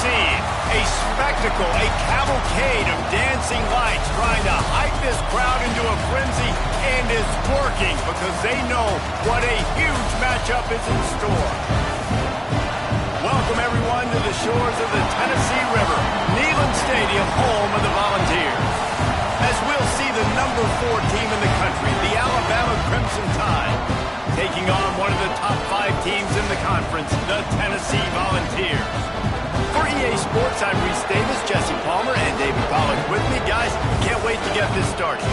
scene. A spectacle, a cavalcade of dancing lights trying to hype this crowd into a frenzy, and it's working because they know what a huge matchup is in store. Welcome, everyone, to the shores of the Tennessee River, Neyland Stadium, home of the Volunteers. As we'll see the number 4 team in the country, the Alabama Crimson Tide, taking on one of the top 5 teams in the conference, the Tennessee Volunteers. For EA Sports, I'm Reese Davis, Jesse Palmer, and David Pollack with me. Guys, can't wait to get this started.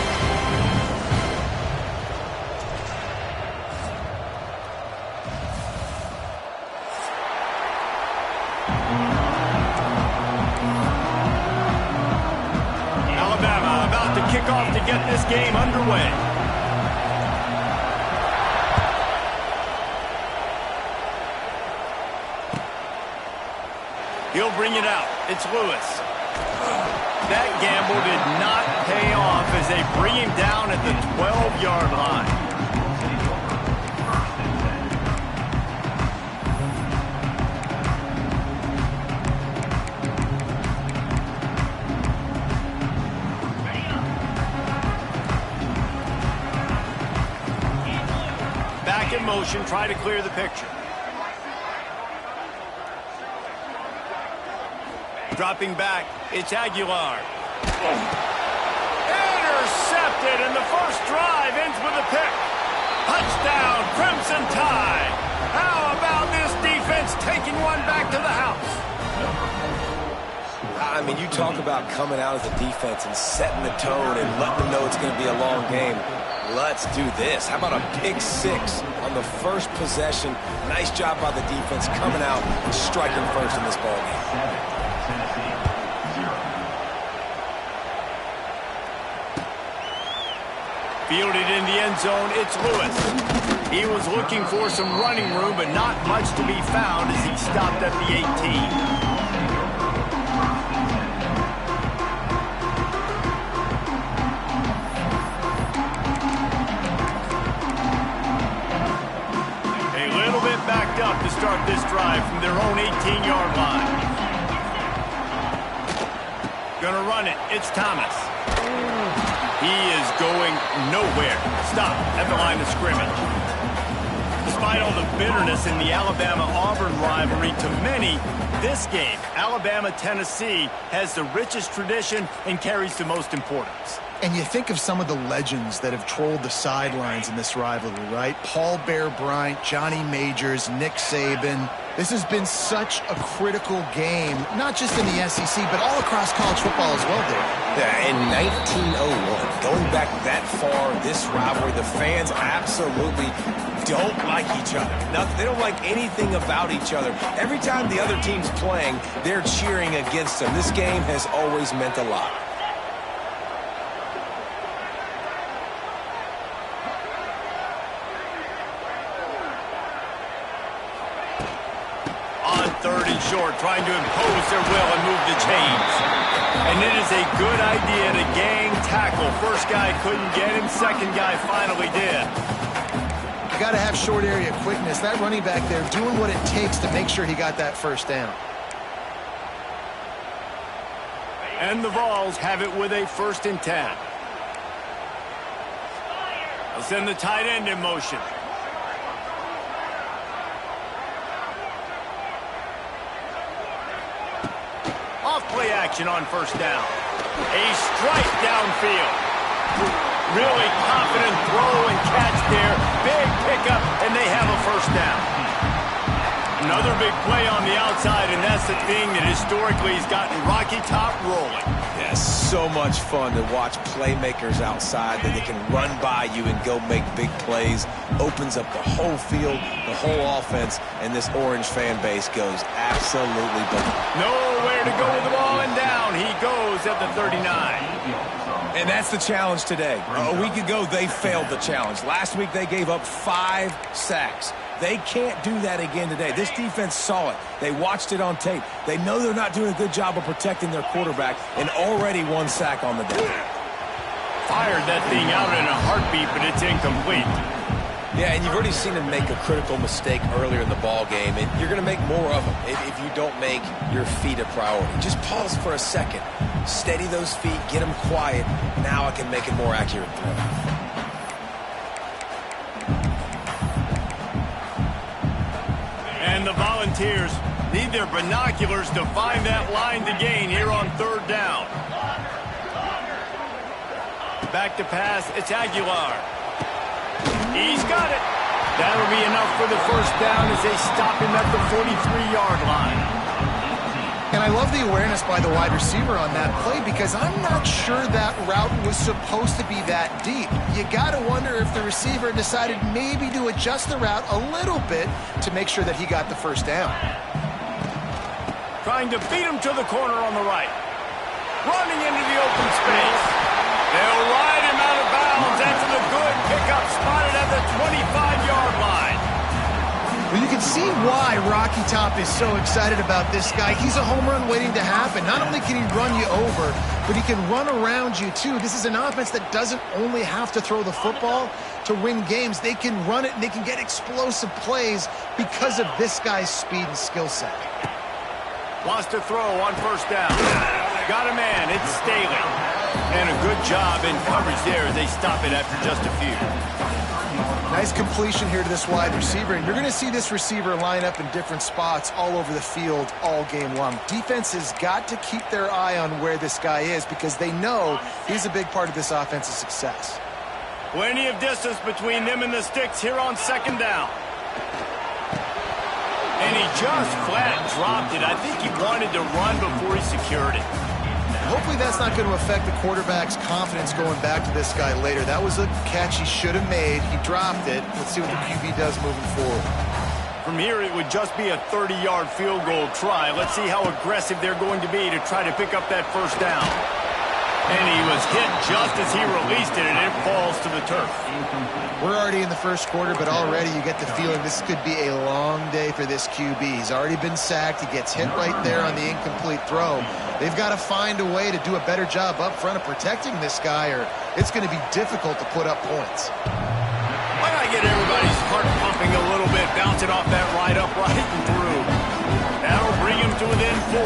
Alabama about to kick off to get this game underway. He'll bring it out. It's Lewis. That gamble did not pay off as they bring him down at the 12-yard line. Back in motion, try to clear the picture. Dropping back, it's Aguilar. Intercepted, and the first drive ends with a pick. Touchdown, Crimson Tide. How about this defense taking one back to the house? I mean, you talk about coming out as a defense and setting the tone and letting them know it's going to be a long game. Let's do this. How about a pick 6 on the first possession? Nice job by the defense coming out and striking first in this ballgame. Fielded in the end zone, it's Lewis. He was looking for some running room, but not much to be found as he stopped at the 18. Backed up to start this drive from their own 18-yard line. Gonna run it. It's Thomas. He is going nowhere. Stop at the line of scrimmage. Despite all the bitterness in the Alabama-Auburn rivalry, to many, this game, Alabama-Tennessee, has the richest tradition and carries the most importance. And you think of some of the legends that have trolled the sidelines in this rivalry, right? Paul Bear Bryant, Johnny Majors, Nick Saban. This has been such a critical game, not just in the SEC, but all across college football as well, Dave. Yeah, in 1901, going back that far, this rivalry, the fans absolutely don't like each other. They don't like anything about each other. Every time the other team's playing, they're cheering against them. This game has always meant a lot. Third and short, trying to impose their will and move the chains. And it is a good idea to gang tackle. First guy couldn't get him, second guy finally did. You got to have short area quickness. That running back there doing what it takes to make sure he got that first down. And the Vols have it with a 1st and 10. They'll send the tight end in motion. Off-play action on first down. A strike downfield. Really confident throw and catch there. Big pickup, and they have a first down. Another big play on the outside, and that's the thing that historically has gotten Rocky Top rolling. Yeah, so much fun to watch playmakers outside that they can run by you and go make big plays. Opens up the whole field, the whole offense, and this Orange fan base goes absolutely bananas. Nowhere to go with the ball, and down he goes at the 39. And that's the challenge today. A week ago, they failed the challenge. Last week, they gave up 5 sacks. They can't do that again today. This defense saw it. They watched it on tape. They know they're not doing a good job of protecting their quarterback, and already 1 sack on the day. Fired that thing out in a heartbeat, but it's incomplete. Yeah, and you've already seen him make a critical mistake earlier in the ball game, and you're going to make more of them if you don't make your feet a priority. Just pause for a second. Steady those feet, get them quiet. Now I can make a more accurate throw. And the Volunteers need their binoculars to find that line to gain here on third down. Back to pass, it's Aguilar. He's got it. That'll be enough for the first down as they stop him at the 43-yard line. And I love the awareness by the wide receiver on that play because I'm not sure that route was supposed to be that deep. You got to wonder if the receiver decided maybe to adjust the route a little bit to make sure that he got the first down. Trying to beat him to the corner on the right. Running into the open space. They'll ride him out of bounds after the good pickup spotted at the 25-yard line. Well, you can see why Rocky Top is so excited about this guy. He's a home run waiting to happen. Not only can he run you over, but he can run around you, too. This is an offense that doesn't only have to throw the football to win games. They can run it, and they can get explosive plays because of this guy's speed and skill set. Wants to throw on first down. Got a man. It's Staley. And a good job in coverage there as they stop it after just a few. Nice completion here to this wide receiver. And you're going to see this receiver line up in different spots all over the field all game long. Defense has got to keep their eye on where this guy is because they know he's a big part of this offense's success. Plenty of distance between them and the sticks here on second down. And he just flat dropped it. I think he wanted to run before he secured it. Hopefully that's not going to affect the quarterback's confidence going back to this guy later. That was a catch he should have made. He dropped it. Let's see what the QB does moving forward. From here, it would just be a 30-yard field goal try. Let's see how aggressive they're going to be to try to pick up that first down. And he was hit just as he released it, and it falls to the turf. We're already in the first quarter, but already you get the feeling this could be a long day for this QB. He's already been sacked. He gets hit right there on the incomplete throw. They've got to find a way to do a better job up front of protecting this guy, or it's going to be difficult to put up points. Why not get everybody's heart pumping a little bit, bouncing off that right upright and through. That'll bring him to within 4.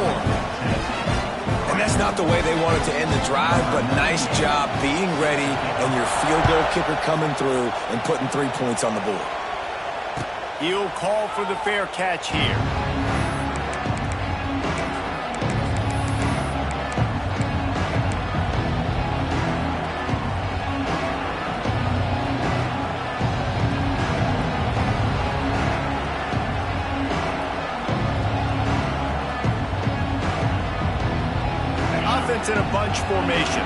And that's not the way they wanted to end the drive, but nice job being ready and your field goal kicker coming through and putting 3 points on the board. He'll call for the fair catch here. Offense in a bunch formation.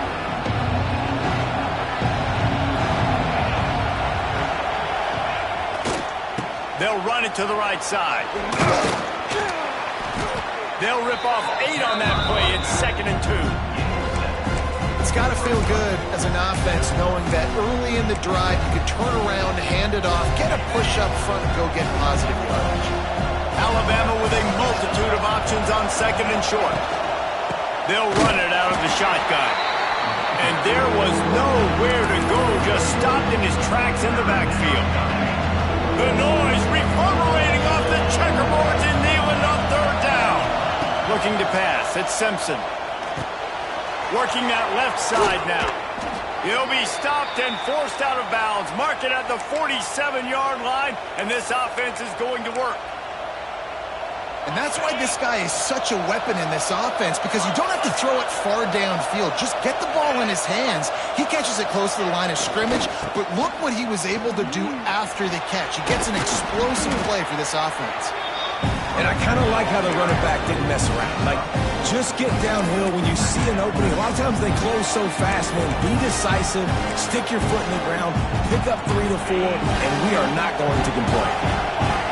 They'll run it to the right side. They'll rip off 8 on that play. It's 2nd and 2. It's got to feel good as an offense knowing that early in the drive you can turn around, hand it off, get a push up front, and go get positive yardage. Alabama with a multitude of options on 2nd and short. They'll run it out of the shotgun. And there was nowhere to go, just stopped in his tracks in the backfield. The noise reverberating off the checkerboards in Neyland on third down. Looking to pass, it's Simpson. Working that left side now. He'll be stopped and forced out of bounds. Mark it at the 47-yard line, and this offense is going to work. And that's why this guy is such a weapon in this offense, because you don't have to throw it far downfield. Just get the ball in his hands. He catches it close to the line of scrimmage, but look what he was able to do after the catch. He gets an explosive play for this offense. And I kind of like how the running back didn't mess around. Like, just get downhill when you see an opening. A lot of times they close so fast, man. Be decisive, stick your foot in the ground, pick up 3 to 4, and we are not going to complain.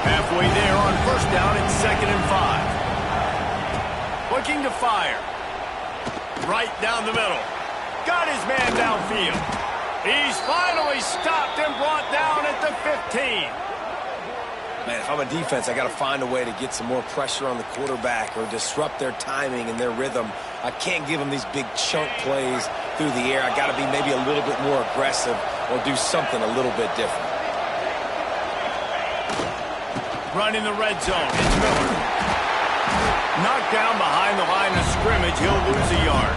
Halfway there on first down, it's 2nd and 5. Looking to fire. Right down the middle. Got his man downfield. He's finally stopped and brought down at the 15. Man, if I'm a defense, I got to find a way to get some more pressure on the quarterback or disrupt their timing and their rhythm. I can't give them these big chunk plays through the air. I got to be maybe a little bit more aggressive or do something a little bit different. Running the red zone, it's Miller. Knocked down behind the line of scrimmage, he'll lose a yard.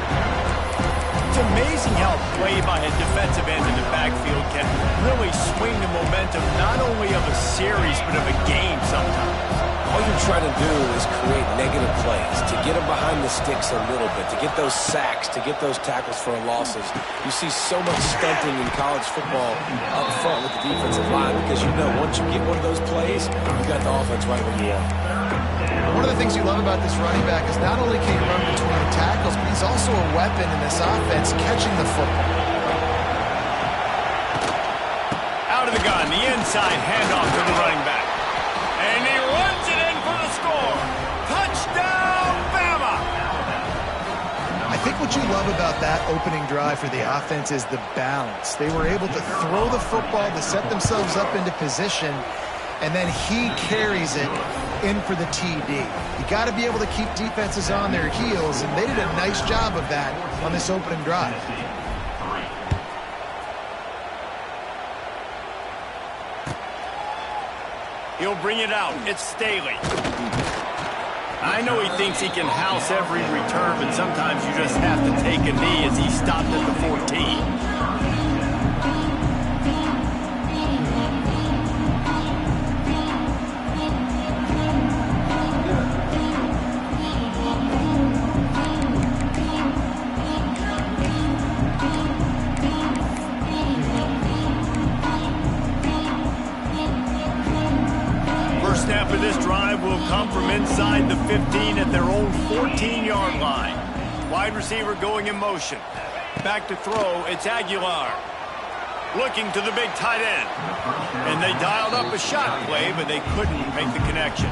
It's amazing how a play by a defensive end in the backfield can really swing the momentum not only of a series, but of a game sometimes. All you're trying to do is create negative plays, to get them behind the sticks a little bit, to get those sacks, to get those tackles for losses. You see so much stunting in college football up front with the defensive line because you know once you get one of those plays, you got the offense right where you want. One of the things you love about this running back is not only can he run between the tackles, but he's also a weapon in this offense catching the football. Out of the gun, the inside handoff to the running back. And he runs it in for the score. Touchdown, Bama! I think what you love about that opening drive for the offense is the balance. They were able to throw the football to set themselves up into position, and then he carries it in for the TD. You got to be able to keep defenses on their heels, and they did a nice job of that on this opening drive. He'll bring it out. It's Staley. I know he thinks he can house every return, but sometimes you just have to take a knee as he stopped at the 14. Snap of this drive will come from inside the 15 at their own 14-yard line. Wide receiver going in motion. Back to throw, it's Aguilar. Looking to the big tight end. And they dialed up a shot play, but they couldn't make the connection.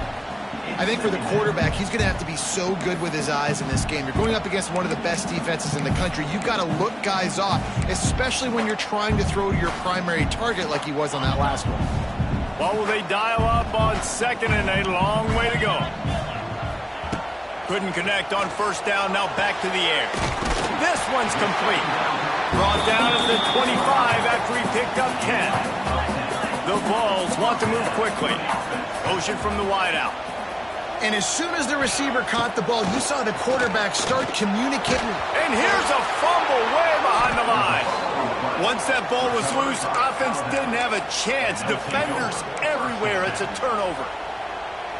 I think for the quarterback, he's going to have to be so good with his eyes in this game. You're going up against one of the best defenses in the country. You've got to look guys off, especially when you're trying to throw to your primary target like he was on that last one. What will they dial up on second and a long way to go? Couldn't connect on first down, now back to the air. This one's complete. Brought down at the 25 after he picked up 10. The Vols want to move quickly. Motion from the wideout. And as soon as the receiver caught the ball, you saw the quarterback start communicating. And here's a fumble way behind the line. Once that ball was loose, offense didn't have a chance. Defenders everywhere. It's a turnover.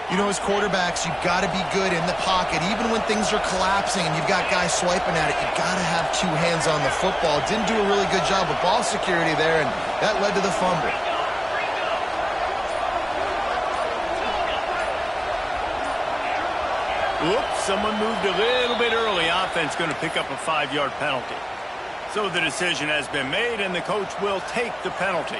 You know, as quarterbacks, you've got to be good in the pocket. Even when things are collapsing and you've got guys swiping at it, you've got to have two hands on the football. Didn't do a really good job of ball security there, and that led to the fumble. Oops, someone moved a little bit early. Offense going to pick up a 5-yard penalty. So the decision has been made, and the coach will take the penalty.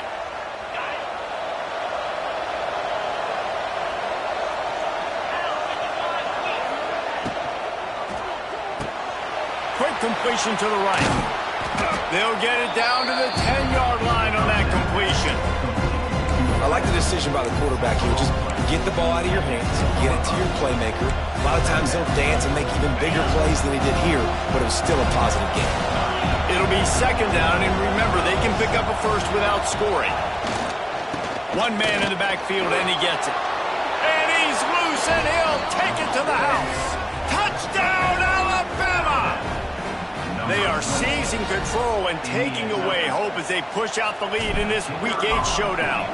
Quick completion to the right. They'll get it down to the 10-yard line on that completion. I like the decision by the quarterback here. Just get the ball out of your hands, get it to your playmaker. A lot of times he'll dance and make even bigger plays than he did here, but it was still a positive game. It'll be second down, and remember, they can pick up a first without scoring. One man in the backfield, and he gets it. And he's loose, and he'll take it to the house. Touchdown, Alabama! They are seizing control and taking away hope as they push out the lead in this Week 8 showdown.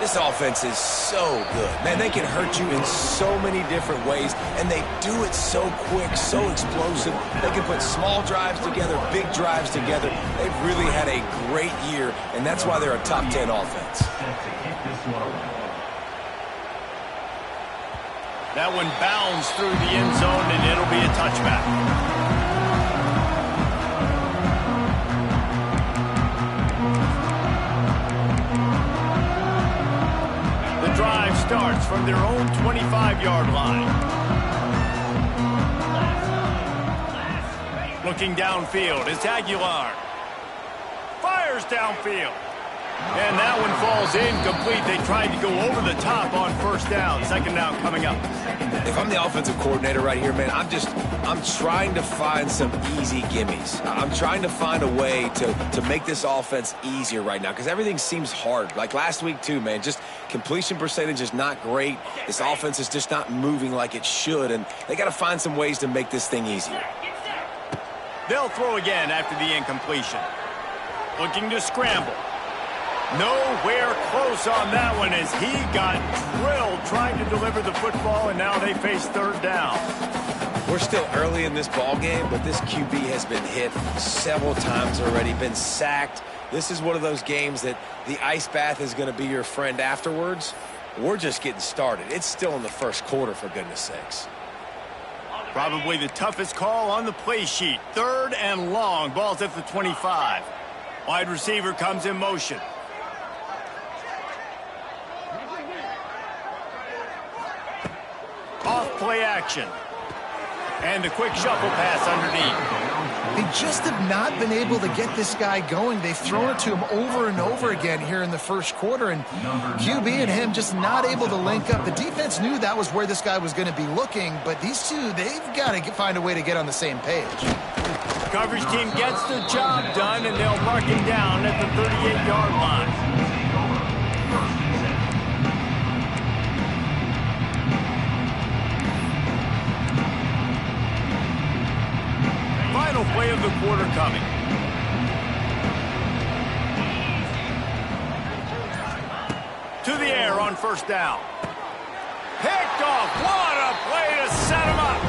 This offense is so good. Man, they can hurt you in so many different ways, and they do it so quick, so explosive. They can put small drives together, big drives together. They've really had a great year, and that's why they're a top 10 offense. That one bounds through the end zone, and it'll be a touchback. Drive starts from their own 25-yard line. Looking downfield, it's Aguilar. Fires downfield. And that one falls incomplete. They tried to go over the top on first down. Second down coming up. If I'm the offensive coordinator right here, man, I'm trying to find some easy gimmies. I'm trying to find a way to make this offense easier right now because everything seems hard. Like last week too, man, just completion percentage is not great. This offense is just not moving like it should, and they got to find some ways to make this thing easier. They'll throw again after the incompletion. Looking to scramble. Nowhere close on that one as he got drilled trying to deliver the football, and now they face third down. We're still early in this ball game, but this QB has been hit several times already, been sacked. This is one of those games that the ice bath is going to be your friend afterwards. We're just getting started. It's still in the first quarter, for goodness sakes. Probably the toughest call on the play sheet. Third and long. Ball's at the 25. Wide receiver comes in motion. Off play action. And a quick shuffle pass underneath. They just have not been able to get this guy going. They've thrown it to him over and over again here in the first quarter, and QB and him just not able to link up. The defense knew that was where this guy was going to be looking, but these two, they've got to find a way to get on the same page. Coverage team gets the job done, and they'll mark him down at the 38-yard line. Final play of the quarter coming. To the air on first down. Picked off. What a play to set him up.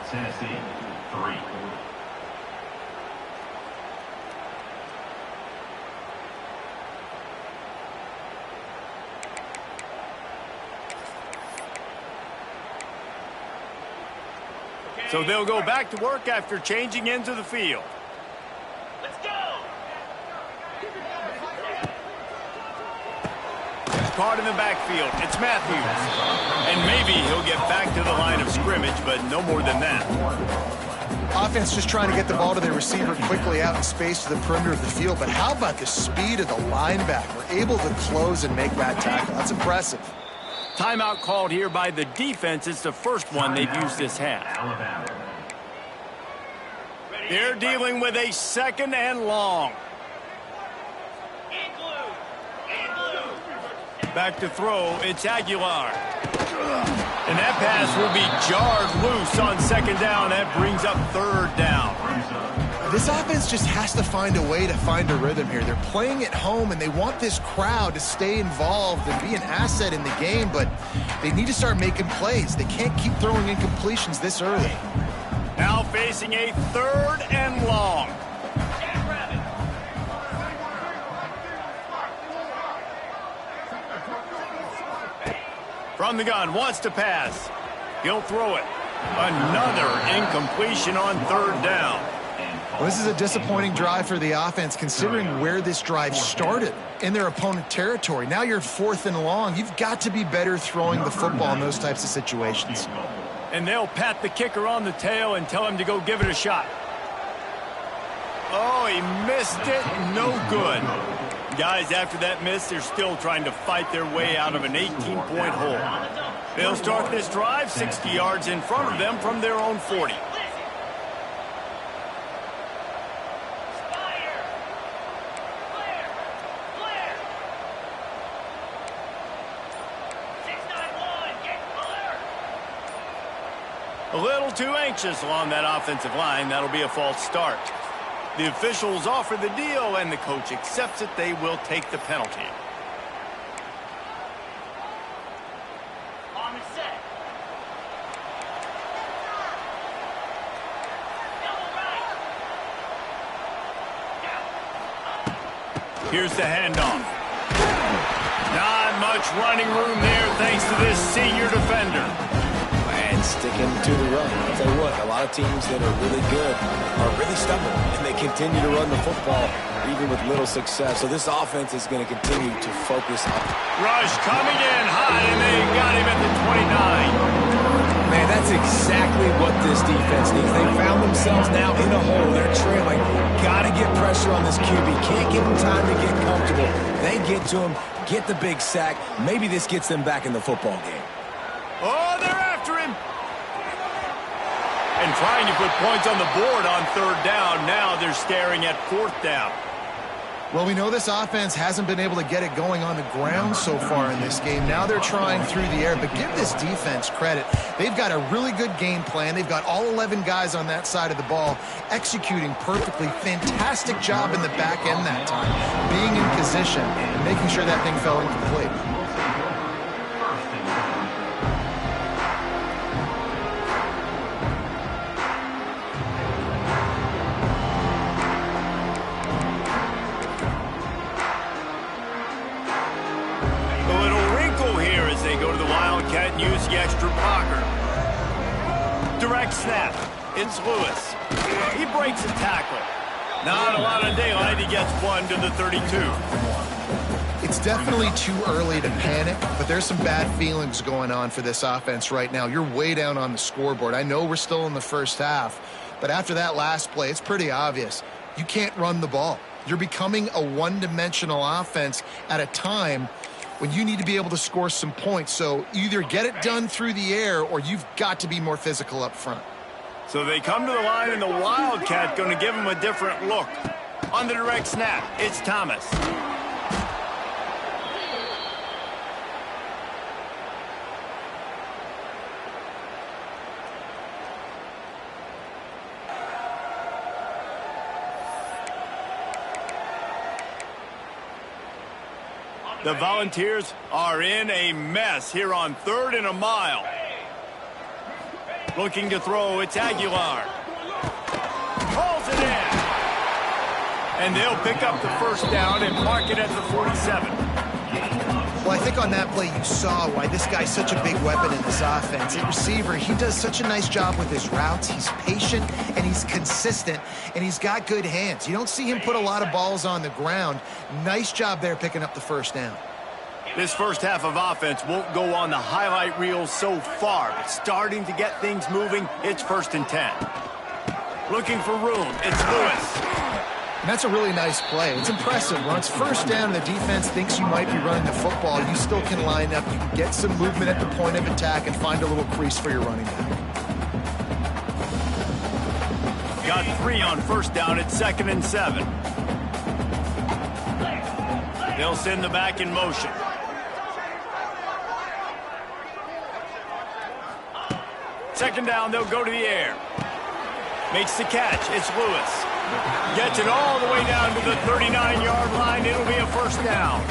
Tennessee, 3. So they'll go back to work after changing into the field. Let's go! Caught in the backfield. It's Matthews. And maybe he'll get back to the line of scrimmage, but no more than that. Offense just trying to get the ball to their receiver quickly out in space to the perimeter of the field, but how about the speed of the linebacker? Able to close and make that tackle. That's impressive. Timeout called here by the defense. It's the first one they've used this half. They're dealing with a second and long. Back to throw. It's Aguilar. And that pass will be jarred loose on second down. That brings up third down. This offense just has to find a way to find a rhythm here. They're playing at home, and they want this crowd to stay involved and be an asset in the game, but they need to start making plays. They can't keep throwing incompletions this early. Now facing a third and long. From the gun, wants to pass. He'll throw it. Another incompletion on third down. Well, this is a disappointing drive for the offense, considering where this drive started in their opponent territory. Now you're fourth and long. You've got to be better throwing the football in those types of situations. And they'll pat the kicker on the tail and tell him to go give it a shot. Oh, he missed it. No good. Guys, after that miss, they're still trying to fight their way out of an 18-point hole. They'll start this drive 60 yards in front of them from their own 40. A little too anxious along that offensive line. That'll be a false start. The officials offer the deal, and the coach accepts it. They will take the penalty. On the set. Double right. Here's the handoff. Not much running room there thanks to this senior defender. And and sticking to the run. I'll tell you what, a lot of teams that are really good are really stubborn, and they continue to run the football even with little success. So this offense is going to continue to focus on. Rush coming in high, and they got him at the 29. Man, that's exactly what this defense needs. They found themselves now in a hole. They're trailing. Got to get pressure on this QB. Can't give him time to get comfortable. They get to him, get the big sack. Maybe this gets them back in the football game. Oh, they're after him. And trying to put points on the board on third down. Now they're staring at fourth down. Well, we know this offense hasn't been able to get it going on the ground so far in this game. Now they're trying through the air, but give this defense credit. They've got a really good game plan. They've got all 11 guys on that side of the ball executing perfectly. Fantastic job in the back end that time, being in position and making sure that thing fell incomplete. Use the extra blocker. Direct snap. It's Lewis. He breaks a tackle. Not a lot of daylight. He gets one to the 32. It's definitely too early to panic, but there's some bad feelings going on for this offense right now. You're way down on the scoreboard. I know we're still in the first half, but after that last play, it's pretty obvious. You can't run the ball. You're becoming a one-dimensional offense at a time when you need to be able to score some points. So either get it done through the air or you've got to be more physical up front. So they come to the line, and the Wildcat going to give them a different look. On the direct snap, it's Thomas. The Volunteers are in a mess here on 3rd and a mile. Looking to throw, it's Aguilar. Pulls it in. And they'll pick up the first down and mark it at the 47. Well, I think on that play you saw why this guy's such a big weapon in this offense. At receiver, he does such a nice job with his routes. He's patient, and he's consistent, and he's got good hands. You don't see him put a lot of balls on the ground. Nice job there picking up the first down. This first half of offense won't go on the highlight reel so far, but starting to get things moving, it's 1st and 10. Looking for room, it's Lewis. And that's a really nice play. It's impressive. When it's first down and the defense thinks you might be running the football, you still can line up. You can get some movement at the point of attack and find a little crease for your running back. Got 3 on first down at 2nd and 7. They'll send the back in motion. Second down, they'll go to the air. Makes the catch. It's Lewis. Gets it all the way down to the 39-yard line. It'll be a first down.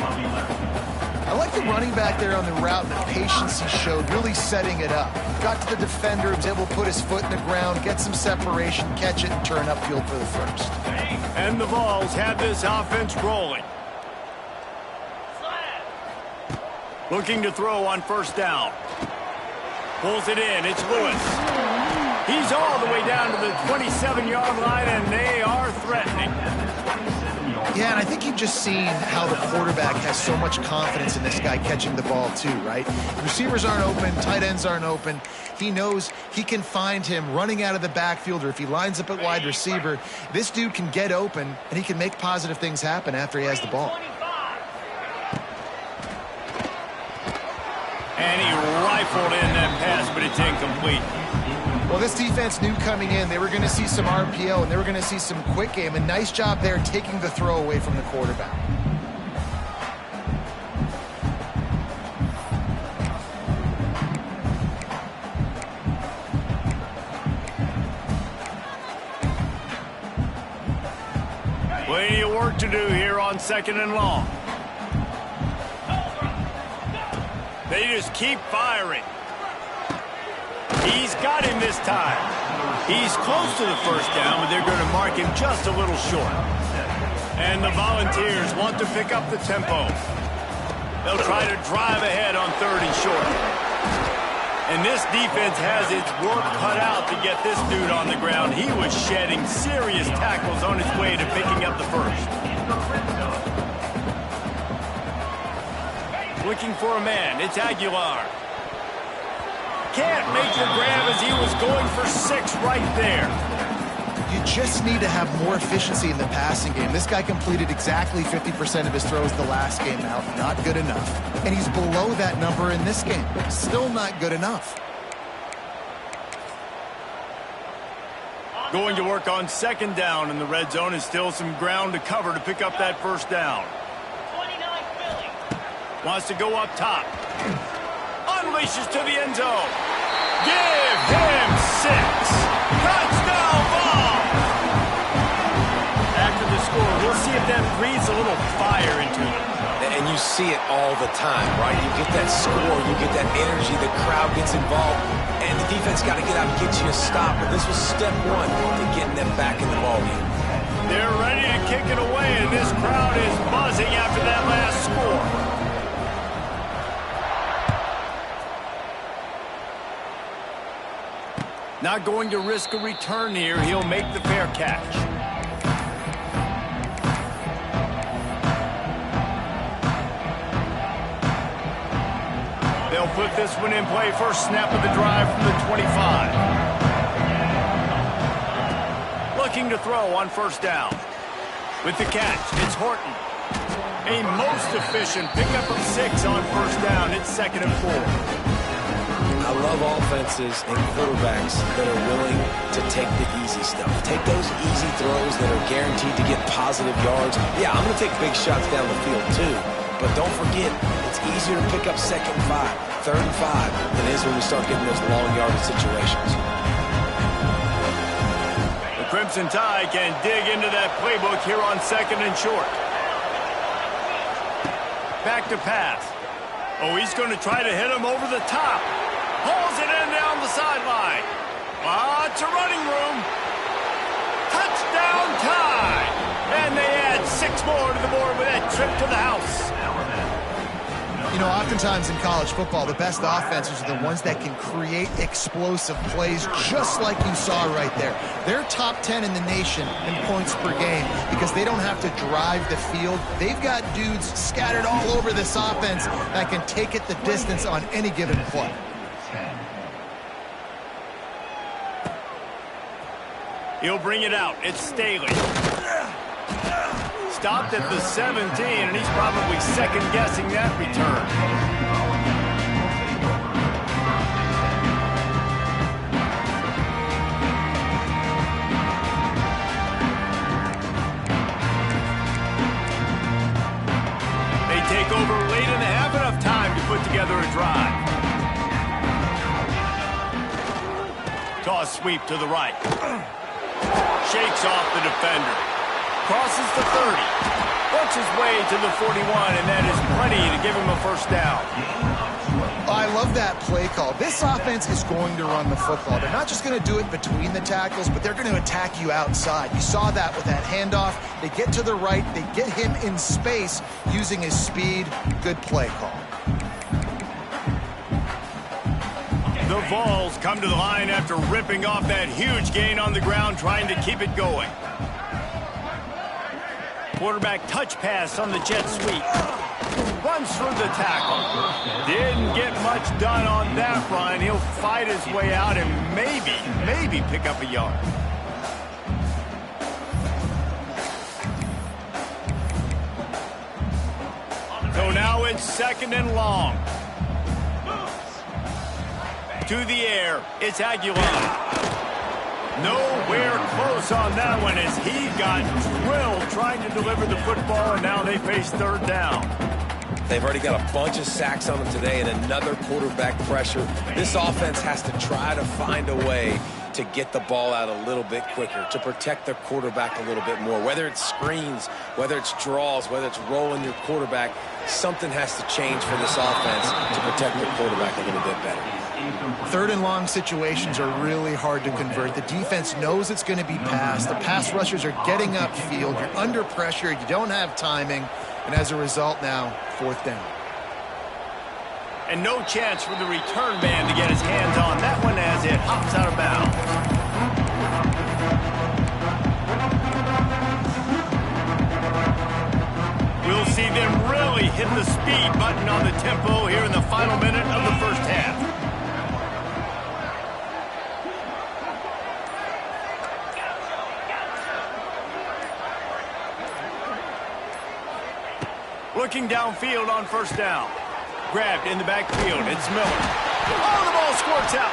I like the running back there on the route and the patience he showed, really setting it up. Got to the defender, was able to put his foot in the ground, get some separation, catch it, and turn upfield for the first. And the Vols have this offense rolling. Looking to throw on first down. Pulls it in. It's Lewis. He's all the way down to the 27-yard line, and they are threatening. Yeah, and I think you've just seen how the quarterback has so much confidence in this guy catching the ball too, right? Receivers aren't open, tight ends aren't open. He knows he can find him running out of the backfield, or if he lines up at wide receiver, this dude can get open, and he can make positive things happen after he has the ball. And he rifled in that pass, but it's incomplete. Well, this defense knew coming in they were going to see some RPO and they were going to see some quick game. A nice job there taking the throw away from the quarterback. Plenty of work to do here on 2nd and long. They just keep firing. He's got him this time. He's close to the first down, but they're going to mark him just a little short. And the Volunteers want to pick up the tempo. They'll try to drive ahead on 3rd and short. And this defense has its work cut out to get this dude on the ground. He was shedding serious tackles on his way to picking up the first. Looking for a man. It's Aguilar. Can't make the grab as he was going for 6 right there. You just need to have more efficiency in the passing game. This guy completed exactly 50% of his throws the last game out. Not good enough. And he's below that number in this game. Still not good enough. Going to work on 2nd down in the red zone, and still some ground to cover to pick up that 1st down. 29 Philly. Wants to go up top. Unleashes to the end zone. Give him 6. Touchdown ball. After the score, we'll see if that breathes a little fire into him. And you see it all the time, right? You get that score, you get that energy, the crowd gets involved, and the defense got to get out and get you a stop. But this was step 1 to getting them back in the ballgame. They're ready to kick it away, and this crowd is buzzing after that last score. Not going to risk a return here. He'll make the fair catch. They'll put this one in play. First snap of the drive from the 25. Looking to throw on 1st down. With the catch, it's Horton. A most efficient pickup of 6 on 1st down. It's 2nd and 4. I love offenses and quarterbacks that are willing to take the easy stuff. Take those easy throws that are guaranteed to get positive yards. Yeah, I'm going to take big shots down the field too. But don't forget, it's easier to pick up 2nd and 5, 3rd and 5 than it is when we start getting those long yardage situations. The Crimson Tide can dig into that playbook here on 2nd and short. Back to pass. Oh, he's going to try to hit him over the top. Pulls it in down the sideline. Lots of running room. Touchdown Tide. And they add 6 more to the board with that trip to the house. You know, oftentimes in college football, the best offenses are the ones that can create explosive plays, just like you saw right there. They're top 10 in the nation in points per game because they don't have to drive the field. They've got dudes scattered all over this offense that can take it the distance on any given play. He'll bring it out. It's Staley. Stopped at the 17, and he's probably second-guessing that return. They take over late and have enough time to put together a drive. Toss sweep to the right. Shakes off the defender. Crosses the 30. Works his way to the 41, and that is plenty to give him a 1st down. I love that play call. This offense is going to run the football. They're not just going to do it between the tackles, but they're going to attack you outside. You saw that with that handoff. They get to the right. They get him in space using his speed. Good play call. The Vols come to the line after ripping off that huge gain on the ground, trying to keep it going. Quarterback touch pass on the jet sweep. Runs through the tackle. Didn't get much done on that run. He'll fight his way out and maybe pick up a yard. So now it's 2nd and long. To the air, it's Aguilar. Nowhere close on that one as he got drilled trying to deliver the football, and now they face 3rd down. They've already got a bunch of sacks on them today and another quarterback pressure. This offense has to try to find a way to get the ball out a little bit quicker, to protect their quarterback a little bit more. Whether it's screens, whether it's draws, whether it's rolling your quarterback, something has to change for this offense to protect their quarterback a little bit better. 3rd and long situations are really hard to convert. The defense knows it's going to be passed. The pass rushers are getting upfield. You're under pressure. You don't have timing. And as a result now, 4th down. And no chance for the return man to get his hands on that one as it hops out of bounds. We'll see them really hit the speed button on the tempo here in the final minute of the first half. Looking downfield on first down. Grabbed in the backfield. It's Miller. Oh, the ball squirts out.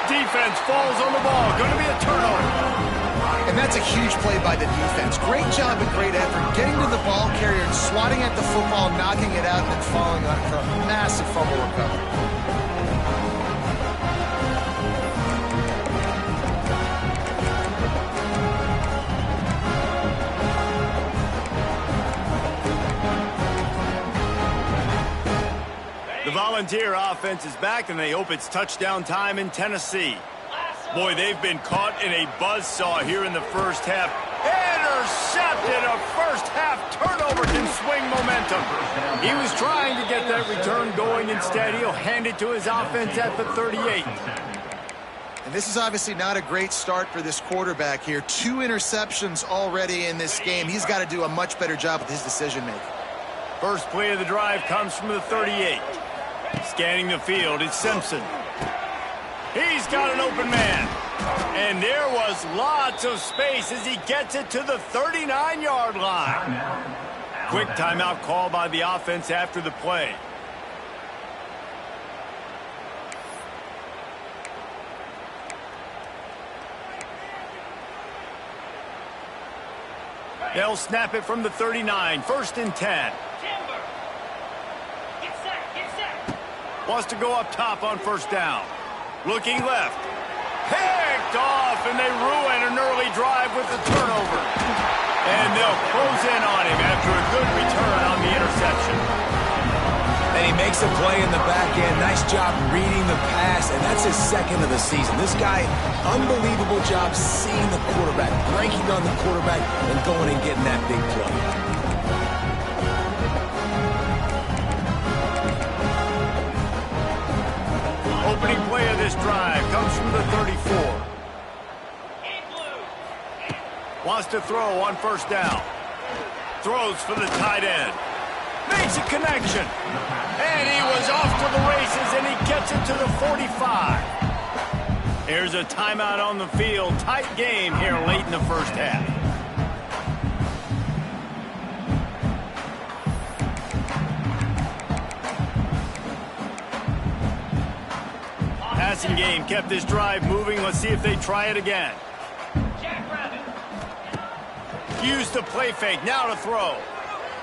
Defense falls on the ball. Going to be a turnover. And that's a huge play by the defense. Great job and great effort. Getting to the ball carrier and swatting at the football, knocking it out, and then falling on it for a massive fumble recovery. The Volunteer offense is back, and they hope it's touchdown time in Tennessee. Boy, they've been caught in a buzzsaw here in the first half. Intercepted! A first-half turnover can swing momentum. He was trying to get that return going. Instead, he'll hand it to his offense at the 38. And this is obviously not a great start for this quarterback here. 2 interceptions already in this game. He's got to do a much better job with his decision-making. First play of the drive comes from the 38. Scanning the field, it's Simpson. He's got an open man. And there was lots of space as he gets it to the 39-yard line. Quick timeout call by the offense after the play. They'll snap it from the 39, 1st and 10. Wants to go up top on first down. Looking left. Picked off, and they ruin an early drive with the turnover. And they'll close in on him after a good return on the interception. And he makes a play in the back end. Nice job reading the pass, and that's his 2nd of the season. This guy, unbelievable job seeing the quarterback, breaking on the quarterback, and going and getting that big play. Opening play of this drive comes from the 34. Wants to throw on first down. Throws for the tight end. Makes a connection. And he was off to the races, and he gets it to the 45. Here's a timeout on the field. Tight game here late in the first half. Passing game kept this drive moving. Let's see if they try it again. Use the play fake. Now to throw.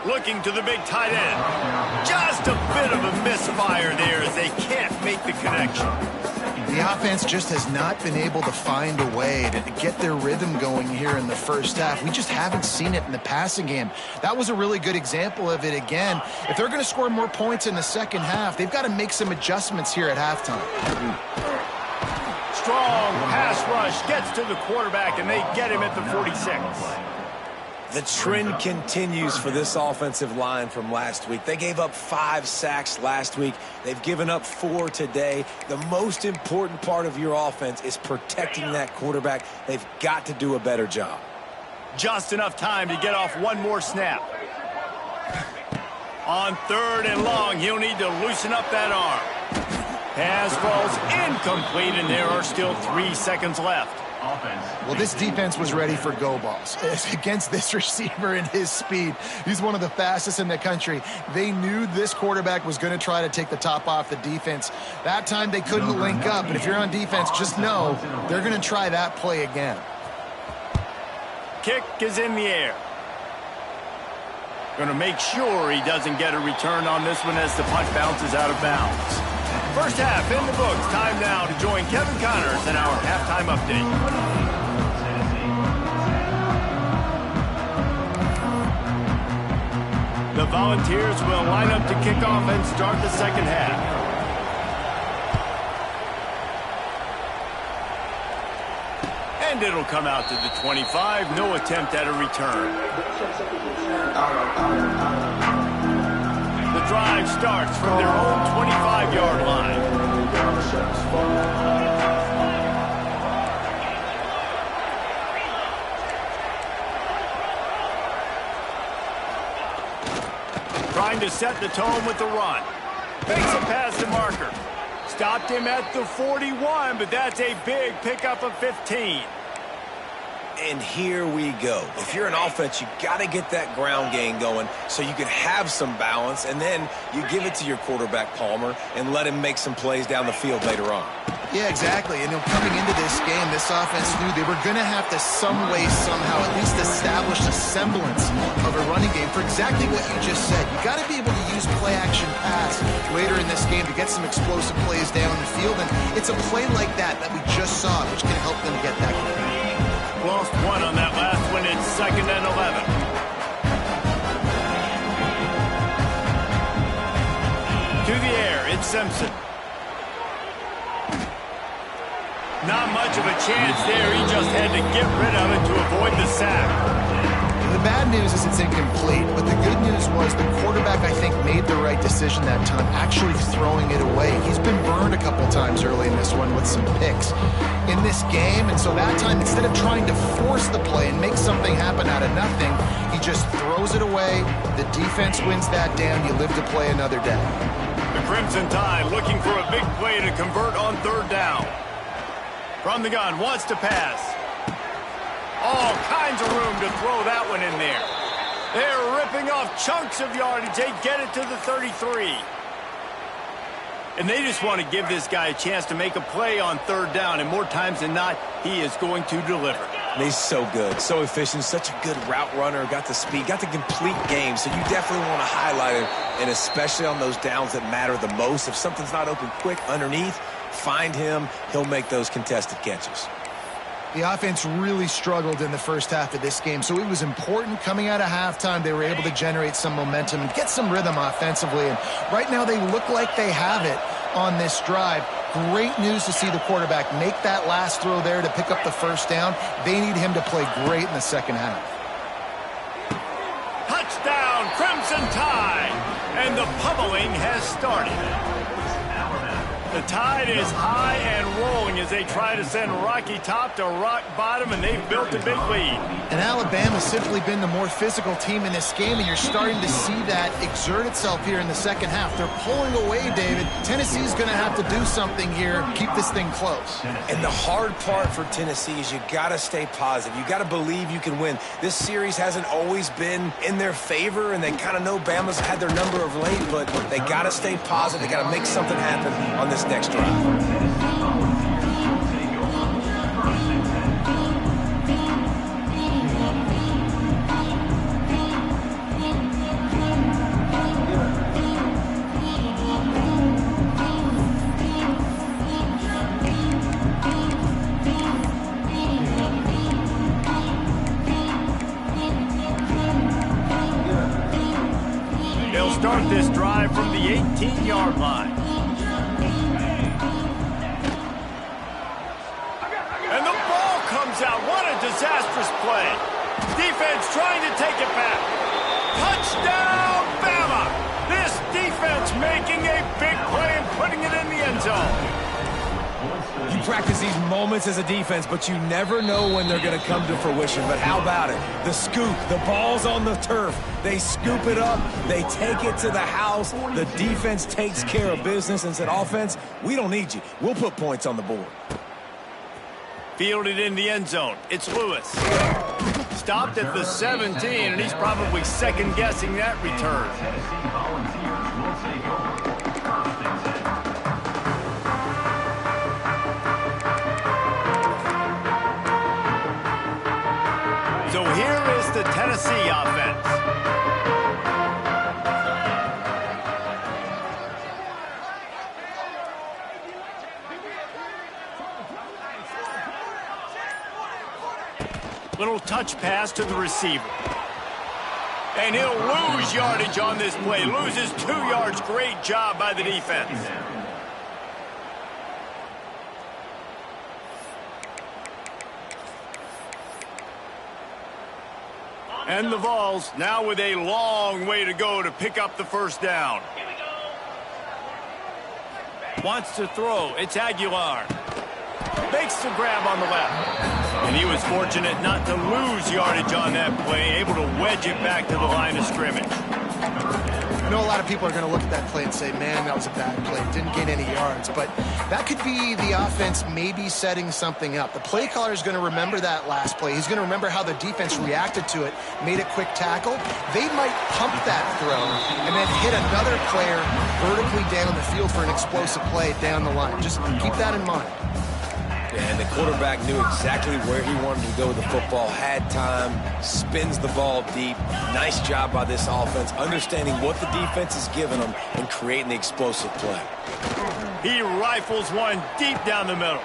Looking to the big tight end. Just a bit of a misfire there as they can't make the connection. The offense just has not been able to find a way to get their rhythm going here in the first half. We just haven't seen it in the passing game. That was a really good example of it again. If they're going to score more points in the second half, they've got to make some adjustments here at halftime. Strong pass rush gets to the quarterback, and they get him at the 46. The trend continues for this offensive line from last week. They gave up 5 sacks last week. They've given up 4 today. The most important part of your offense is protecting that quarterback. They've got to do a better job. Just enough time to get off one more snap. On 3rd and long, he'll need to loosen up that arm. Pass falls incomplete, and there are still 3 seconds left. Well, this defense was ready for go balls. Against this receiver and his speed, he's one of the fastest in the country. They knew this quarterback was going to try to take the top off the defense. That time they couldn't link up, but if you're on defense, just know they're going to try that play again. Kick is in the air. Going to make sure he doesn't get a return on this one as the punt bounces out of bounds. First half in the books. Time now to join Kevin Connors in our halftime update. The Volunteers will line up to kick off and start the second half. And it'll come out to the 25. No attempt at a return. The drive starts from their own 25-yard line. Trying to set the tone with the run. Makes a pass to Marker. Stopped him at the 41, but that's a big pickup of 15. And here we go. If you're an offense, you got to get that ground game going so you can have some balance, and then you give it to your quarterback, Palmer, and let him make some plays down the field later on. Yeah, exactly. And coming into this game, this offense knew they were going to have to some way, somehow, at least establish a semblance of a running game for exactly what you just said. You got to be able to use play-action pass later in this game to get some explosive plays down the field, and it's a play like that we just saw, which can help them get that game. Lost one on that last one. It's 2nd and 11. To the air, it's Simpson. Not much of a chance there. He just had to get rid of it to avoid the sack. The bad news is it's incomplete, but the good news was the quarterback, I think, made the right decision that time, actually throwing it away. He's been burned a couple times early in this one with some picks in this game, and so that time, instead of trying to force the play and make something happen out of nothing, he just throws it away. The defense wins that down. You live to play another day. The Crimson Tide looking for a big play to convert on 3rd down. From the gun, wants to pass. All kinds of room to throw that one in there. They're ripping off chunks of yardage. They get it to the 33. And they just want to give this guy a chance to make a play on 3rd down, and more times than not, he is going to deliver. And he's so good, so efficient, such a good route runner, got the speed, got the complete game, so you definitely want to highlight him, and especially on those downs that matter the most. If something's not open quick underneath, find him. He'll make those contested catches. The offense really struggled in the first half of this game, so it was important coming out of halftime. They were able to generate some momentum and get some rhythm offensively, and right now they look like they have it on this drive. Great news to see the quarterback make that last throw there to pick up the 1st down. They need him to play great in the second half. Touchdown, Crimson Tide! And the pummeling has started. The Tide is high and rolling as they try to send Rocky Top to rock bottom, and they've built a big lead. And Alabama's simply been the more physical team in this game, and you're starting to see that exert itself here in the second half. They're pulling away, David. Tennessee's going to have to do something here, keep this thing close. And the hard part for Tennessee is you got to stay positive. You got to believe you can win. This series hasn't always been in their favor, and they kind of know Bama's had their number of late, but they got to stay positive. They got to make something happen on this next drive. They'll start this drive from the 18-yard line. And the ball comes out. What a disastrous play. Defense trying to take it back. Touchdown, Bama! This defense making a big play and putting it in the end zone. You practice these moments as a defense, but you never know when they're going to come to fruition. But how about it? The scoop, the ball's on the turf. They scoop it up. They take it to the house. The defense takes care of business and said, offense, we don't need you. We'll put points on the board. Fielded in the end zone. It's Lewis. Stopped at the 17, and he's probably second-guessing that return. So here is the Tennessee offense. Little touch pass to the receiver. And he'll lose yardage on this play. Loses 2 yards. Great job by the defense. And the Vols now with a long way to go to pick up the first down. Here we go. Wants to throw. It's Aguilar. Makes the grab on the left. And he was fortunate not to lose yardage on that play, able to wedge it back to the line of scrimmage. I know a lot of people are going to look at that play and say, man, that was a bad play. Didn't gain any yards. But that could be the offense maybe setting something up. The play caller is going to remember that last play. He's going to remember how the defense reacted to it, made a quick tackle. They might pump that throw and then hit another player vertically down the field for an explosive play down the line. Just keep that in mind. And the quarterback knew exactly where he wanted to go with the football, had time, spins the ball deep. Nice job by this offense, understanding what the defense is giving them and creating the explosive play. He rifles one deep down the middle.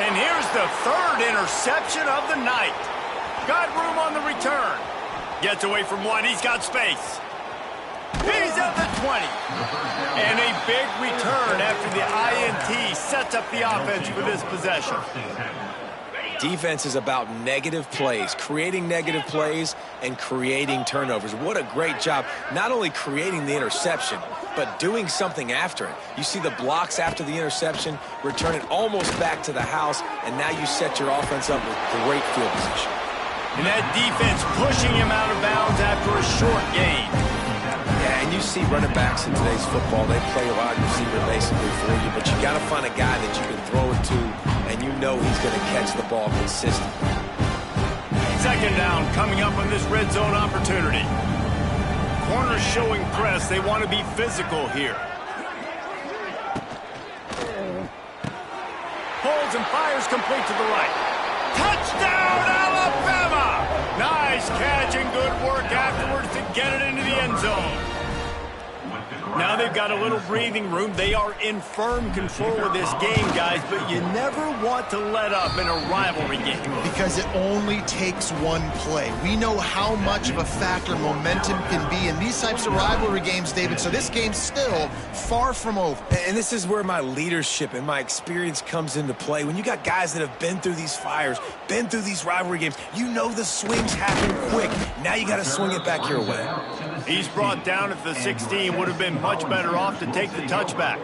And here's the third interception of the night. Got room on the return. Gets away from one. He's got space. He's at the 20. And a big return after the INT sets up the offense for this possession. Defense is about negative plays, creating negative plays and creating turnovers. What a great job, not only creating the interception, but doing something after it. You see the blocks after the interception, return it almost back to the house, and now you set your offense up with great field position. And that defense pushing him out of bounds after a short gain. Yeah, and you see running backs in today's football, they play a wide receiver basically for you, but you got to find a guy that you can throw it to, and you know he's going to catch the ball consistently. Second down coming up on this red zone opportunity. Corners showing press. They want to be physical here. Holds and fires complete to the right. Touchdown, Alabama! Nice catch and good work afterwards to get it into the end zone. Now they've got a little breathing room. They are in firm control of this game, guys, but you never want to let up in a rivalry game. Because it only takes one play. We know how much of a factor momentum can be in these types of rivalry games, David, so this game's still far from over. And this is where my leadership and my experience comes into play. When you got guys that have been through these fires, been through these rivalry games, you know the swings happen quick. Now you got to swing it back your way. He's brought down at the 16. Would have been much better off to take the touchback.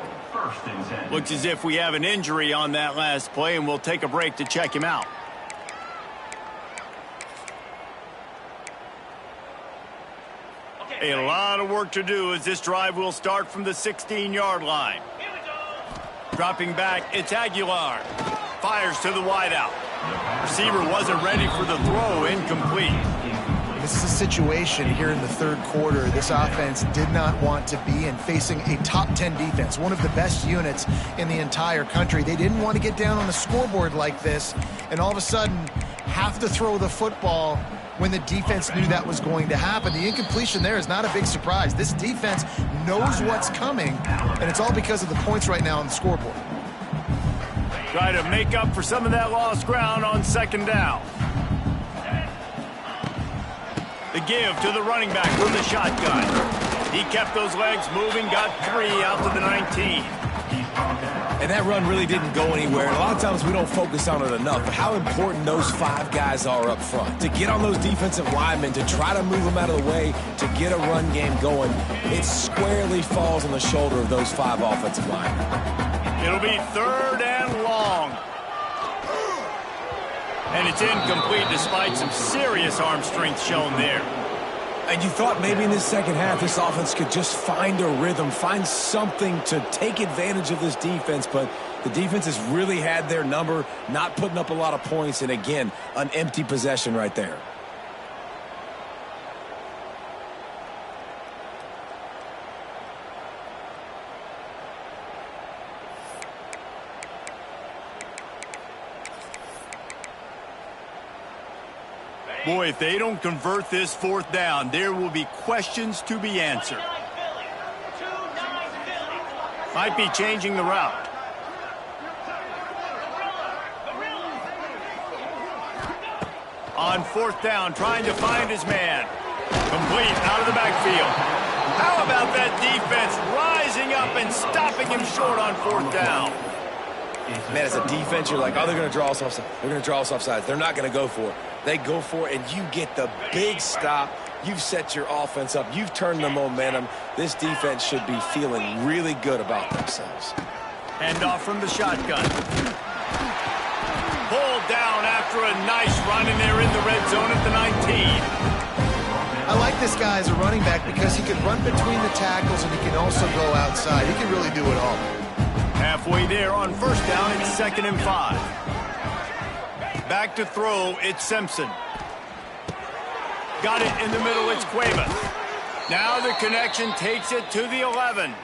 Looks as if we have an injury on that last play, and we'll take a break to check him out. A lot of work to do as this drive will start from the 16-yard line. Here we go. Dropping back, it's Aguilar. Fires to the wideout. Receiver wasn't ready for the throw, incomplete. This is a situation here in the third quarter this offense did not want to be in, facing a top 10 defense, one of the best units in the entire country. They didn't want to get down on the scoreboard like this and all of a sudden have to throw the football when the defense knew that was going to happen. The incompletion there is not a big surprise. This defense knows what's coming, and it's all because of the points right now on the scoreboard. Try to make up for some of that lost ground on second down. The give to the running back from the shotgun. He kept those legs moving, got 3 out to the 19. And that run really didn't go anywhere. And a lot of times we don't focus on it enough, but how important those 5 guys are up front. To get on those defensive linemen, to try to move them out of the way, to get a run game going, it squarely falls on the shoulder of those 5 offensive linemen. It'll be third and long. And it's incomplete despite some serious arm strength shown there. And you thought maybe in this second half this offense could just find a rhythm, find something to take advantage of this defense, but the defense has really had their number, not putting up a lot of points, and again, an empty possession right there. Boy, if they don't convert this fourth down, there will be questions to be answered. 29 Philly. Might be changing the route. On fourth down, trying to find his man. Complete out of the backfield. How about that defense rising up and stopping him short on fourth down? Man, as a defense, you're like, oh, they're going to draw us offside. They're going to draw us offside. They're not going to go for it. They go for it, and you get the big stop. You've set your offense up. You've turned the momentum. This defense should be feeling really good about themselves. Hand off from the shotgun. Pulled down after a nice run, and they're in the red zone at the 19. I like this guy as a running back because he can run between the tackles and he can also go outside. He can really do it all. Halfway there on first down, it's 2nd and 5. Back to throw, it's Simpson. Got it in the middle, it's Cuevas. Now the connection takes it to the 11.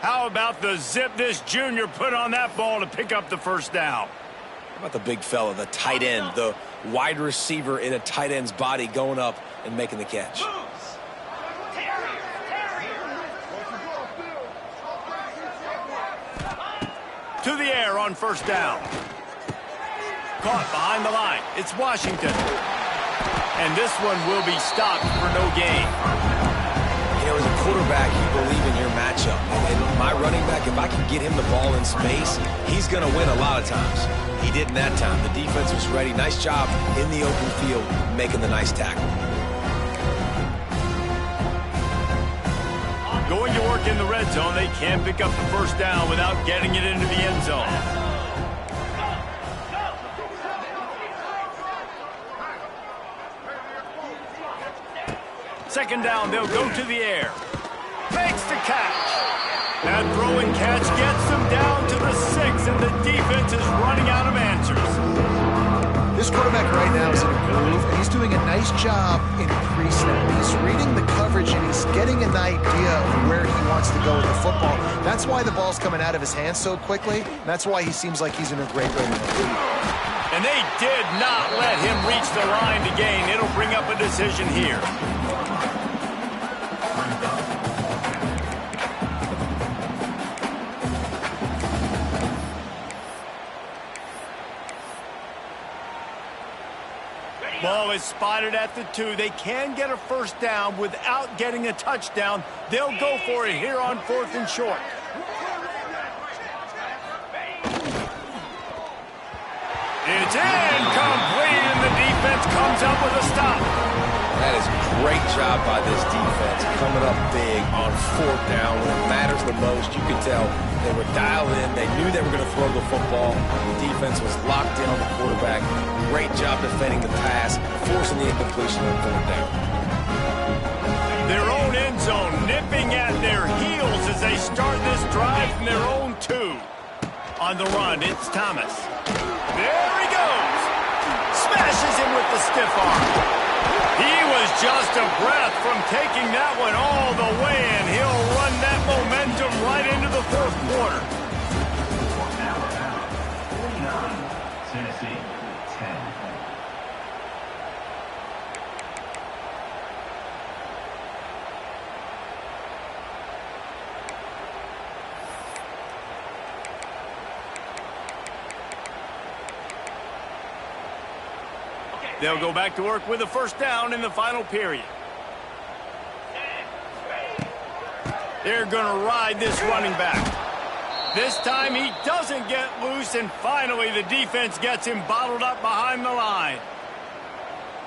How about the zip this junior put on that ball to pick up the first down? How about the big fella, the tight end, the wide receiver in a tight end's body going up and making the catch? To the air on first down. Caught behind the line. It's Washington. And this one will be stopped for no gain. You know, as a quarterback, you believe in your matchup. And my running back, if I can get him the ball in space, he's going to win a lot of times. He didn't that time. The defense was ready. Nice job in the open field making the nice tackle. Going to work in the red zone, they can't pick up the first down without getting it into the end zone. Second down, they'll go to the air. Makes the catch. That throw and catch gets them down to the 6, and the defense is running out of answers. This quarterback right now is in a groove, and he's doing a nice job in pre-snap. He's reading the coverage, and he's getting an idea of where he wants to go with the football. That's why the ball's coming out of his hands so quickly. That's why he seems like he's in a great way. And they did not let him reach the line to gain. It'll bring up a decision here. Ball is spotted at the 2. They can get a first down without getting a touchdown. They'll go for it here on 4th and short. It's incomplete, and the defense comes up with a stop. That is a great job by this defense, coming up big on 4th down. When it matters the most, you could tell they were dialed in. They knew they were going to throw the football. The defense was locked in on the quarterback. Great job defending the pass, forcing the incompletion on 4th down. Their own end zone nipping at their heels as they start this drive from their own 2. On the run, it's Thomas. There he goes. Smashes him with the stiff arm. He was just a breath from taking that one all the way, and he'll run that momentum right into the 4th quarter. Tennessee, 10. They'll go back to work with a first down in the final period. They're going to ride this running back. This time he doesn't get loose, and finally the defense gets him bottled up behind the line.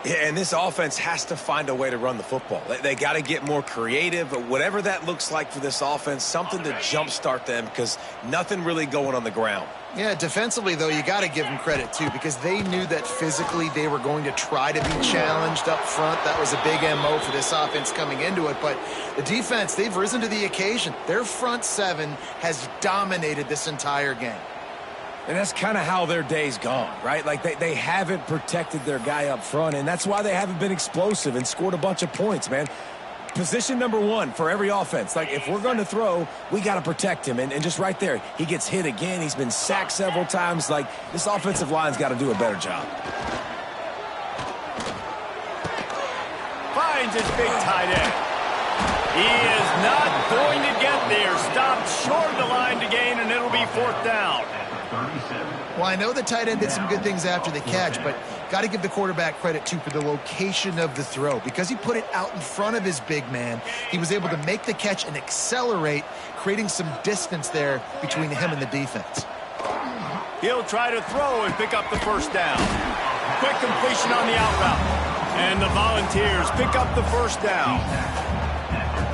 Yeah, and this offense has to find a way to run the football. They got to get more creative, but whatever that looks like for this offense, something to jumpstart them because nothing really going on the ground. Yeah, defensively, though, you got to give them credit, too, because they knew that physically they were going to try to be challenged up front. That was a big MO for this offense coming into it. But the defense, they've risen to the occasion. Their front 7 has dominated this entire game. And that's kind of how their day's gone, right? Like they haven't protected their guy up front, and that's why they haven't been explosive and scored a bunch of points, man. Position number 1 for every offense. Like, if we're going to throw, we got to protect him. And just right there, he gets hit again. He's been sacked several times. Like, this offensive line's got to do a better job. Finds his big tight end. He is not going to get there. Stopped short of the line to gain, and it'll be 4th down. Well, I know the tight end did some good things after the catch, but got to give the quarterback credit, too, for the location of the throw. Because he put it out in front of his big man, he was able to make the catch and accelerate, creating some distance there between him and the defense. He'll try to throw and pick up the first down. Quick completion on the out route. And the Volunteers pick up the first down.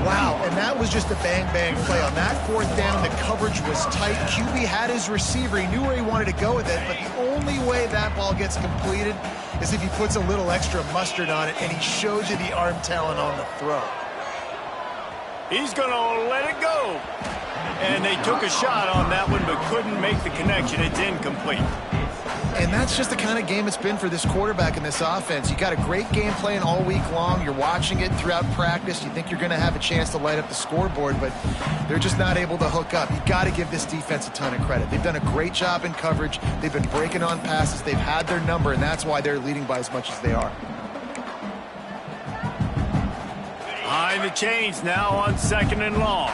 Wow, and that was just a bang-bang play. On that fourth down, the coverage was tight. QB had his receiver. He knew where he wanted to go with it, but the only way that ball gets completed is if he puts a little extra mustard on it, and he shows you the arm talent on the throw. He's going to let it go. And they took a shot on that one, but couldn't make the connection. It's incomplete. And that's just the kind of game it's been for this quarterback in this offense. You got a great game plan all week long. You're watching it throughout practice. You think you're going to have a chance to light up the scoreboard, but they're just not able to hook up. You got to give this defense a ton of credit. They've done a great job in coverage. They've been breaking on passes. They've had their number, and that's why they're leading by as much as they are. Behind the chains now on 2nd and long.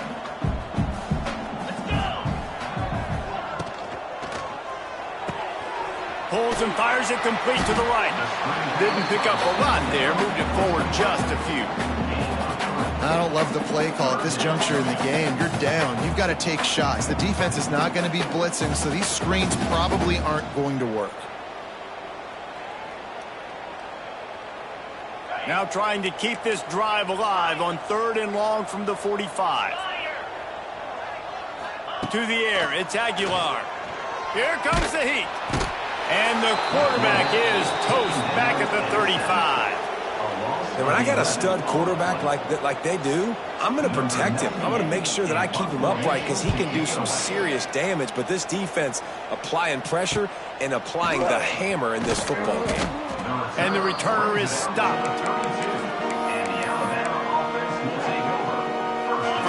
Pulls and fires it complete to the right. Didn't pick up a lot there. Moved it forward just a few. I don't love the play call at this juncture in the game. You're down. You've got to take shots. The defense is not going to be blitzing, so these screens probably aren't going to work. Now trying to keep this drive alive on 3rd and long from the 45. To the air, it's Aguilar. Here comes the heat. And the quarterback is toast back at the 35. And when I got a stud quarterback like they do, I'm going to protect him. I'm going to make sure that I keep him upright because he can do some serious damage. But this defense applying pressure and applying the hammer in this football game. And the returner is stopped.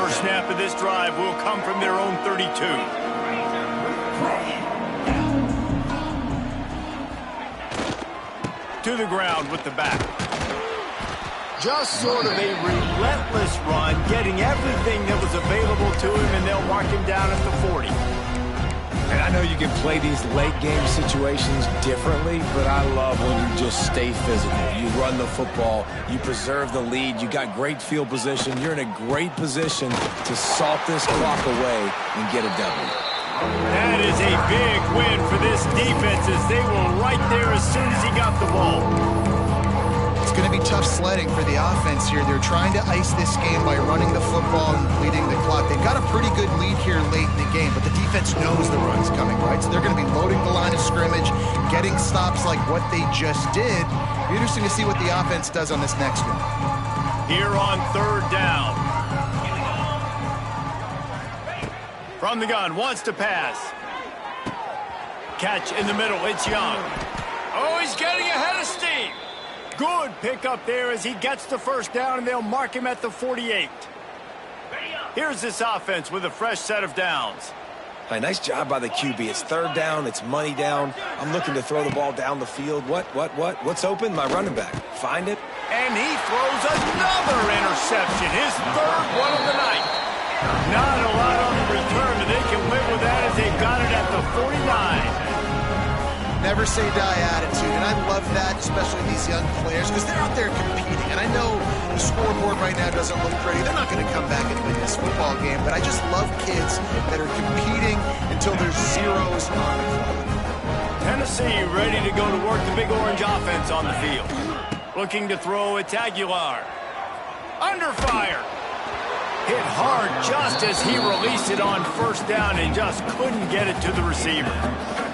First snap of this drive will come from their own 32. To the ground with the back. Just sort of a relentless run, getting everything that was available to him, and they'll mark him down at the 40. And I know you can play these late game situations differently, but I love when you just stay physical. You run the football, you preserve the lead, you got great field position, you're in a great position to salt this clock away and get a W. That is a big win for this defense as they were right there as soon as he got the ball. It's going to be tough sledding for the offense here. They're trying to ice this game by running the football and bleeding the clock. They've got a pretty good lead here late in the game, but the defense knows the run's coming, right? So they're going to be loading the line of scrimmage, getting stops like what they just did. It'll be interesting to see what the offense does on this next one. Here on 3rd down. From the gun, wants to pass. Catch in the middle, it's Young. Oh, he's getting ahead of steam. Good pickup there as he gets the first down, and they'll mark him at the 48. Here's this offense with a fresh set of downs. Hey, nice job by the QB. It's 3rd down, it's money down. I'm looking to throw the ball down the field. What's open? My running back. Find it. And he throws another interception, his 3rd one of the night. Not a lot on the return, but they can live with that as they've got it at the 49. Never say die attitude, and I love that, especially these young players, because they're out there competing. And I know the scoreboard right now doesn't look pretty. They're not going to come back and win this football game, but I just love kids that are competing until there's zeros on the clock. Tennessee ready to go to work the Big Orange offense on the field. Looking to throw, it's Aguilar. Under fire. Hit hard just as he released it on 1st down and just couldn't get it to the receiver.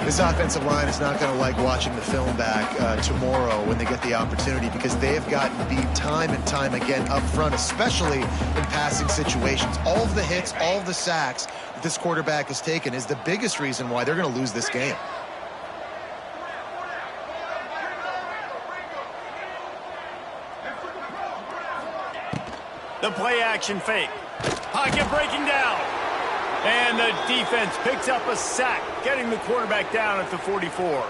This offensive line is not going to like watching the film back tomorrow when they get the opportunity, because they have gotten beat time and time again up front, especially in passing situations. All of the hits, all of the sacks that this quarterback has taken is the biggest reason why they're going to lose this game. The play action fake. Pocket breaking down. And the defense picks up a sack, getting the quarterback down at the 44.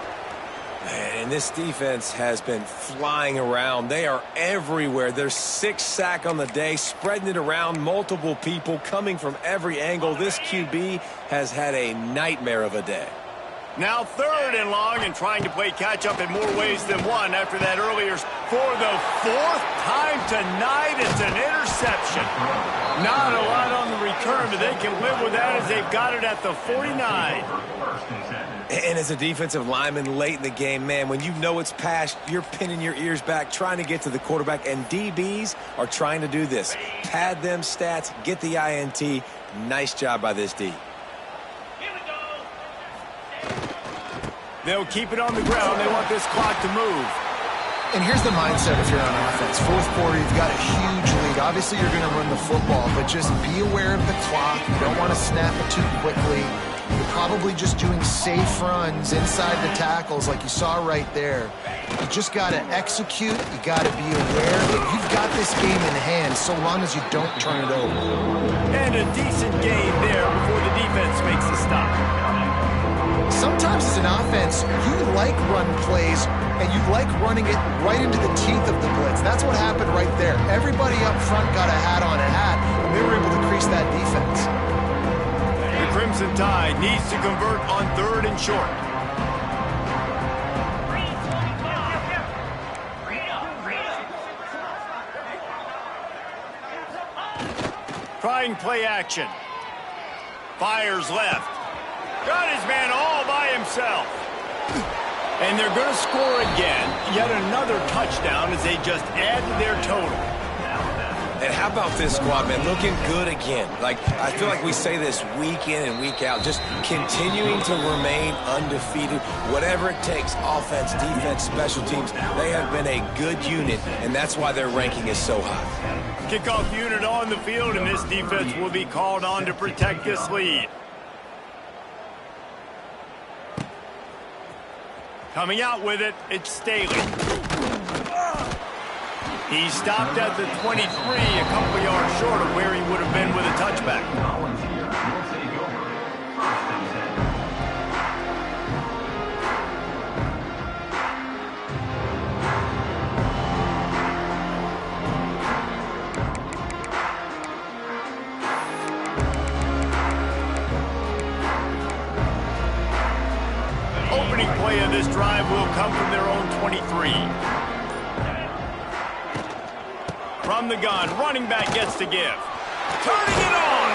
And this defense has been flying around. They are everywhere. There's 6 sacks on the day, spreading it around, multiple people coming from every angle. This QB has had a nightmare of a day. Now 3rd and long, and trying to play catch-up in more ways than one after that earlier. For the 4th time tonight, it's an interception. Not a lot on the return, but they can live with that as they've got it at the 49. And as a defensive lineman late in the game, man, when you know it's past, you're pinning your ears back, trying to get to the quarterback, and DBs are trying to do this. Pad them stats, get the INT. Nice job by this D. They'll keep it on the ground. They want this clock to move. And here's the mindset if you're on offense. Fourth quarter, you've got a huge lead. Obviously, you're going to run the football, but just be aware of the clock. You don't want to snap it too quickly. You're probably just doing safe runs inside the tackles like you saw right there. You just got to execute. You got to be aware that you've got this game in hand so long as you don't turn it over. And a decent gain there before the defense makes the stop. Sometimes as an offense, you like run plays, and you like running it right into the teeth of the blitz. That's what happened right there. Everybody up front got a hat on a hat, and they were able to crease that defense. The Crimson Tide needs to convert on 3rd and short. Trying play action. Fires left. Got his man all by himself. And they're going to score again. Yet another touchdown as they just add to their total. And how about this squad, man? Looking good again. Like, I feel like we say this week in and week out, just continuing to remain undefeated. Whatever it takes, offense, defense, special teams, they have been a good unit, and that's why their ranking is so high. Kickoff unit on the field, and this defense will be called on to protect this lead. Coming out with it, it's Staley. He stopped at the 23, a couple yards short of where he would have been with a touchback. Opening play of this drive will come from their own 23. From the gun, running back gets to give. Turning it on.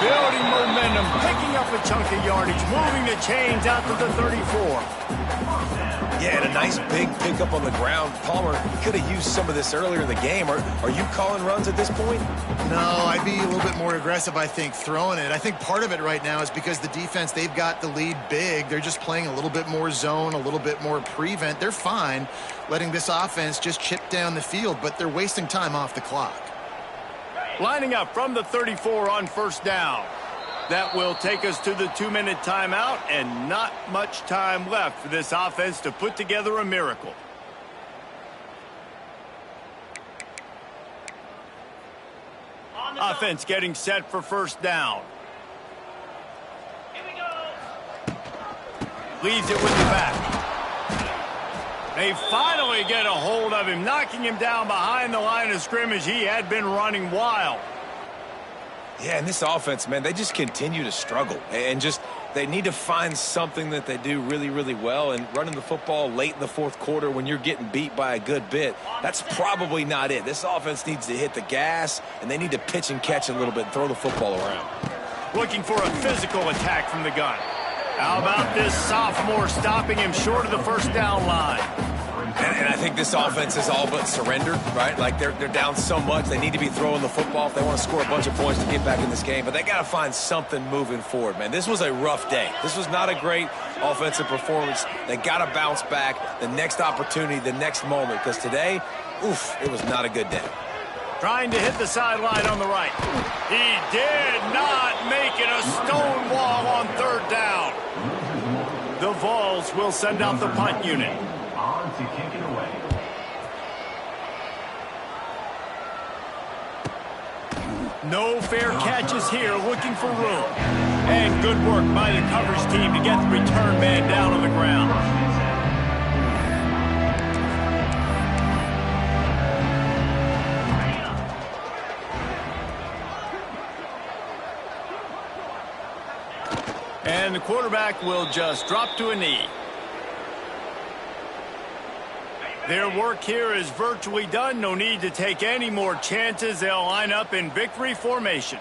Building momentum, picking up a chunk of yardage, moving the chains out to the 34. Yeah, and a nice big pickup on the ground. Palmer could have used some of this earlier in the game. Are you calling runs at this point? No, I'd be a little bit more aggressive, I think, throwing it. I think part of it right now is because the defense, they've got the lead big. They're just playing a little bit more zone, a little bit more prevent. They're fine letting this offense just chip down the field, but they're wasting time off the clock. Lining up from the 34 on 1st down. That will take us to the 2-minute timeout, and not much time left for this offense to put together a miracle. Offense getting set for 1st down. Here we go. Leaves it with the back. They finally get a hold of him, knocking him down behind the line of scrimmage. He had been running wild. Yeah, and this offense, man, they just continue to struggle. And just, they need to find something that they do really, really well. And running the football late in the 4th quarter when you're getting beat by a good bit, that's probably not it. This offense needs to hit the gas, and they need to pitch and catch a little bit and throw the football around. Looking for a physical attack from the gun. How about this sophomore stopping him short of the 1st down line? And I think this offense is all but surrendered, right? Like, they're down so much. They need to be throwing the football if they want to score a bunch of points to get back in this game. But they got to find something moving forward, man. This was a rough day. This was not a great offensive performance. They got to bounce back the next opportunity, the next moment. Because today, oof, it was not a good day. Trying to hit the sideline on the right. He did not make it. A stone wall on 3rd down. The Vols will send out the punt unit. On to kick it away. No fair catches here, looking for room. And good work by the coverage team to get the return man down on the ground. And the quarterback will just drop to a knee. Their work here is virtually done. No need to take any more chances. They'll line up in victory formation.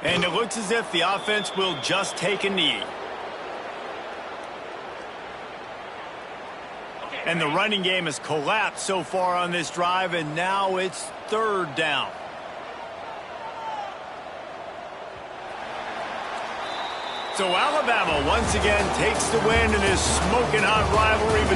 And it looks as if the offense will just take a knee. And the running game has collapsed so far on this drive, and now it's 3rd down. So Alabama once again takes the win in this smoking hot rivalry